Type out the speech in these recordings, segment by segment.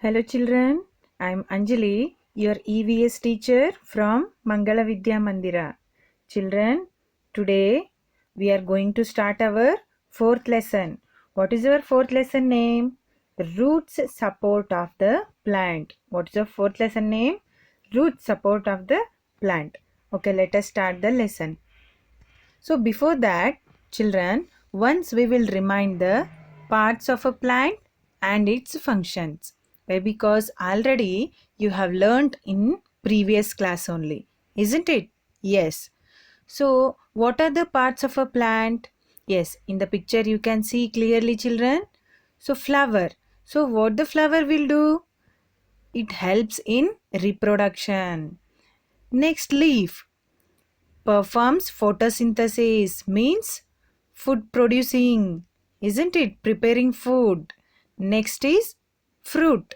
Hello children, I am Anjali, your EVS teacher from Mangala Vidya Mandira. Children, today we are going to start our fourth lesson. What is our fourth lesson name? Roots support of the plant. What is the fourth lesson name? Root support of the plant. Okay, let us start the lesson. So before that, children, once we will remind the parts of a plant and its functions. Why? Because already you have learned in previous class only, isn't it? Yes. So what are the parts of a plant? Yes, in the picture you can see clearly, children. So flower. So what the flower will do? It helps in reproduction. Next, leaf performs photosynthesis, means food producing, isn't it? Preparing food. Next is fruit,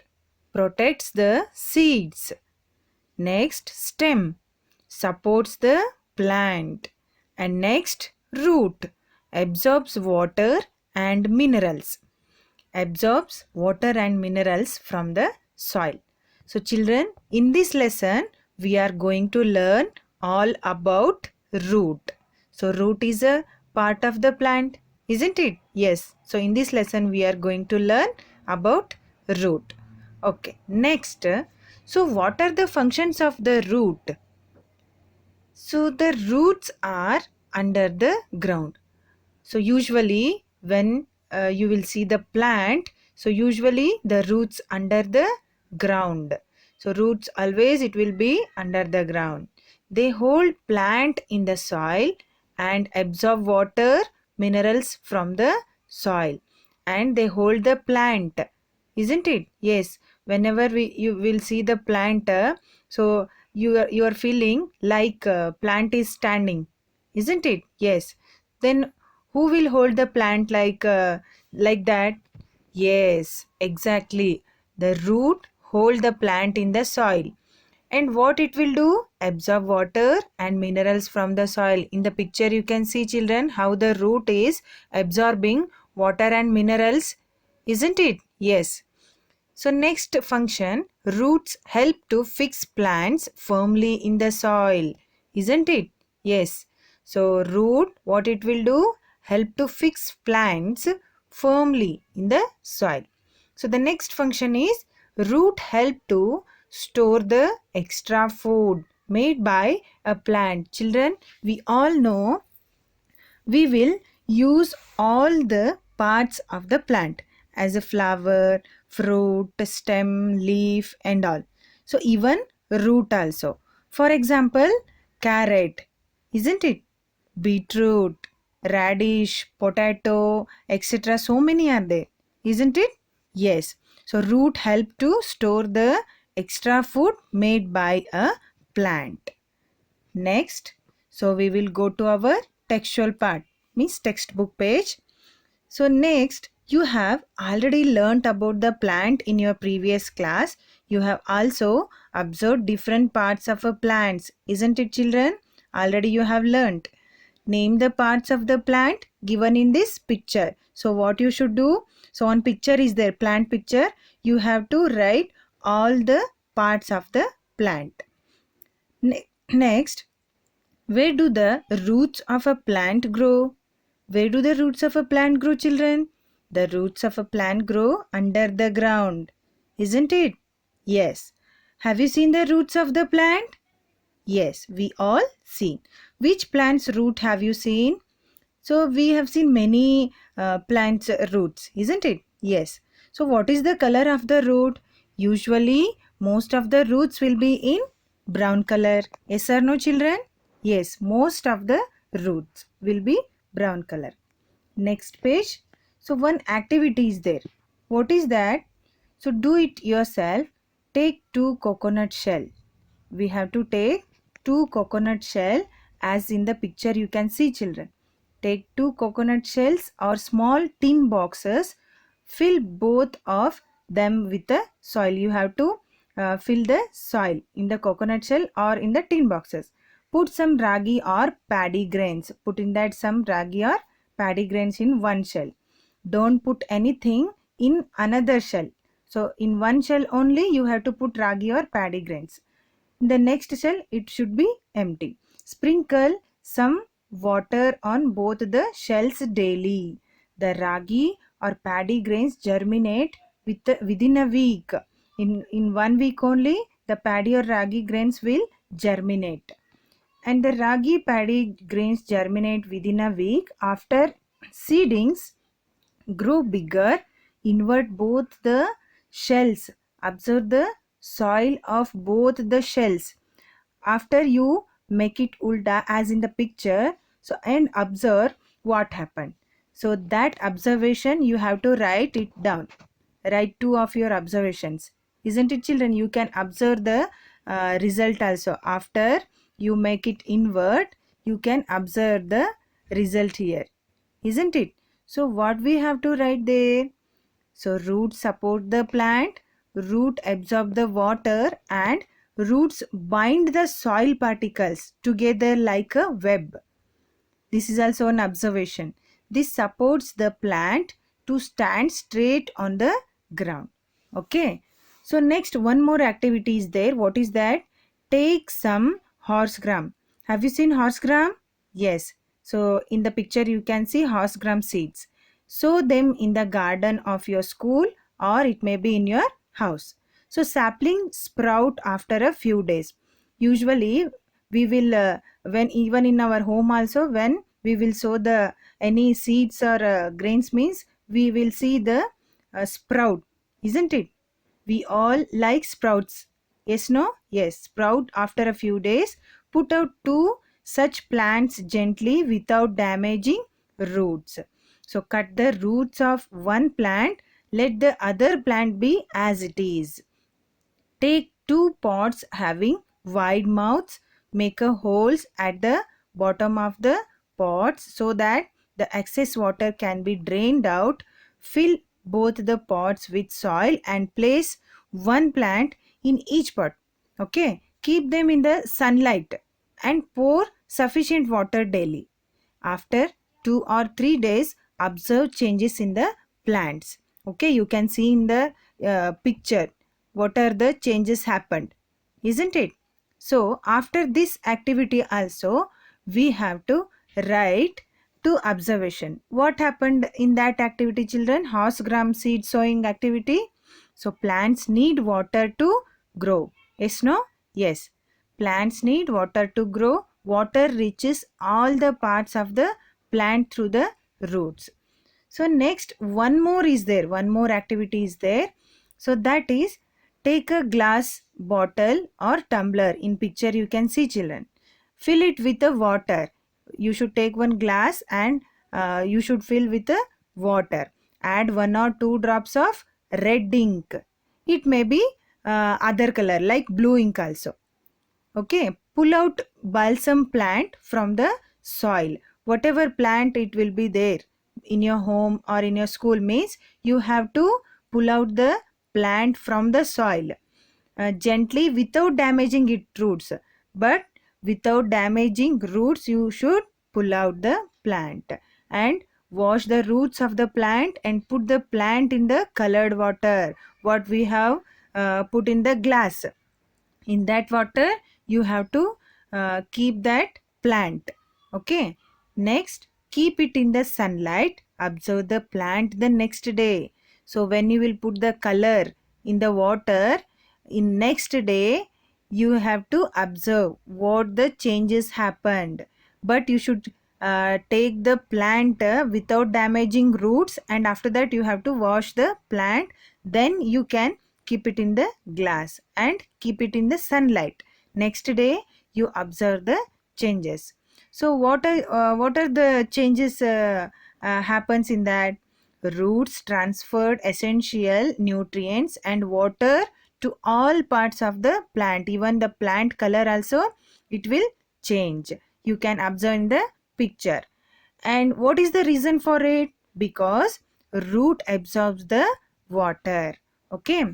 protects the seeds. Next, stem, supports the plant. And next, root, absorbs water and minerals. Absorbs water and minerals from the soil. So children, in this lesson we are going to learn all about root. So root is a part of the plant, isn't it? Yes. So in this lesson we are going to learn about root. Okay. Next, so what are the functions of the root? So the roots are under the ground. So usually when you will see the plant, so usually the roots under the ground. So roots always it will be under the ground. They hold plant in the soil and absorb water, minerals from the soil, and they hold the plant, isn't it? Yes. Whenever you will see the plant, so you are feeling like plant is standing, isn't it? Yes. Then who will hold the plant like that? Yes, exactly. The root hold the plant in the soil. And what it will do? Absorb water and minerals from the soil. In the picture you can see, children, how the root is absorbing water and minerals, isn't it? Yes. So next function, roots help to fix plants firmly in the soil, isn't it? Yes. So root, what it will do? Help to fix plants firmly in the soil. So the next function is root help to store the extra food made by a plant. Children, we all know we will use all the parts of the plant as a flower, fruit, stem, leaf and all. So even root also. For example, carrot, isn't it? Beetroot, radish, potato, etc. So many are there, isn't it? Yes. So root help to store the extra food made by a plant. Next, so we will go to our textual part, means textbook page. So next, you have already learnt about the plant in your previous class. You have also observed different parts of a plant, isn't it, children? Already you have learnt. Name the parts of the plant given in this picture. So what you should do? So on picture is there, plant picture. You have to write all the parts of the plant. Next, where do the roots of a plant grow? Where do the roots of a plant grow, children? The roots of a plant grow under the ground, isn't it? Yes. Have you seen the roots of the plant? Yes, we all seen. Which plant's root have you seen? So we have seen many plants' roots, isn't it? Yes. So what is the color of the root? Usually most of the roots will be in brown color. Yes or no, children? Yes, most of the roots will be brown color. Next page. So one activity is there. What is that? So do it yourself. Take 2 coconut shell. We have to take 2 coconut shell as in the picture you can see, children. Take 2 coconut shells or small tin boxes. Fill both of them with the soil. You have to fill the soil in the coconut shell or in the tin boxes. Put some ragi or paddy grains. Put in that some ragi or paddy grains in one shell. Don't put anything in another shell. So in one shell only you have to put ragi or paddy grains. In the next shell it should be empty. Sprinkle some water on both the shells daily. The ragi or paddy grains germinate within a week. In 1 week only the paddy or ragi grains will germinate. And the ragi paddy grains germinate within a week. After seedings grow bigger, invert both the shells. Observe the soil of both the shells. After you make it ulta as in the picture, so and observe what happened. So that observation you have to write it down. Write 2 of your observations. Isn't it, children? You can observe the result also. After you make it invert, you can observe the result here. Isn't it? So what we have to write there? So roots support the plant, root absorb the water, and roots bind the soil particles together like a web. This is also an observation. This supports the plant to stand straight on the ground. Okay. So next one more activity is there. What is that? Take some horse gram. Have you seen horse gram? Yes. So in the picture you can see horse gram seeds. Sow them in the garden of your school or it may be in your house. So sapling sprout after a few days. Usually we will when even in our home also, when we will sow the any seeds or grains means we will see the sprout, isn't it? We all like sprouts. Yes, no? Yes, sprout after a few days. Put out 2 such plants gently without damaging roots. So cut the roots of one plant, let the other plant be as it is. Take 2 pots having wide mouths, make a holes at the bottom of the pots so that the excess water can be drained out. Fill both the pots with soil and place one plant in each pot. Okay, keep them in the sunlight and pour sufficient water daily. After 2 or 3 days, observe changes in the plants. Okay, you can see in the picture what are the changes happened, isn't it? So after this activity also we have to write 2 observation. What happened in that activity, children? Horse gram seed sowing activity. So plants need water to grow. Yes, no? Yes. Plants need water to grow. Water reaches all the parts of the plant through the roots. So next one more is there. One more activity is there. So that is, take a glass bottle or tumbler. In picture you can see, children. Fill it with the water. You should take one glass and you should fill with the water. Add 1 or 2 drops of red ink. It may be other color like blue ink also. Okay, pull out balsam plant from the soil. Whatever plant it will be there in your home or in your school means you have to pull out the plant from the soil gently without damaging its roots. But without damaging roots you should pull out the plant and wash the roots of the plant and put the plant in the colored water what we have put in the glass. In that water you have to keep that plant. Okay, next keep it in the sunlight. Observe the plant the next day. So when you will put the color in the water in next day, you have to observe what the changes happened. But you should take the plant without damaging roots, and after that you have to wash the plant. Then you can keep it in the glass and keep it in the sunlight. Next day you observe the changes. So what are the changes happens in that? Roots transferred essential nutrients and water to all parts of the plant. Even the plant color also it will change. You can observe in the picture. And what is the reason for it? Because root absorbs the water. Okay,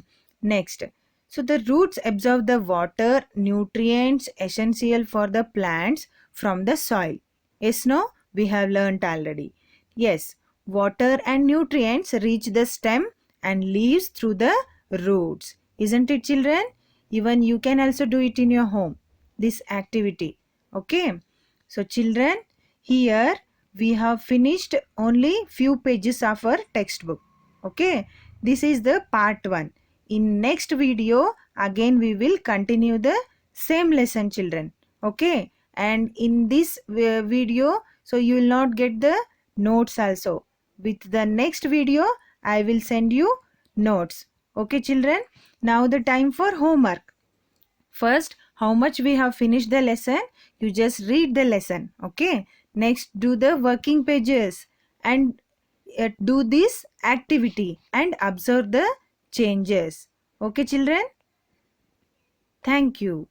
next. So the roots absorb the water, nutrients essential for the plants from the soil. Yes, no? We have learnt already. Yes, water and nutrients reach the stem and leaves through the roots. Isn't it, children? Even you can also do it in your home, this activity. Okay. So children, here we have finished only few pages of our textbook. Okay. This is the part 1. In next video, again we will continue the same lesson, children. Okay. And in this video, so you will not get the notes also. With the next video, I will send you notes. Okay, children. Now the time for homework. First, how much we have finished the lesson, you just read the lesson. Okay. Next, do the working pages and do this activity and observe the changes. Okay, children. Thank you.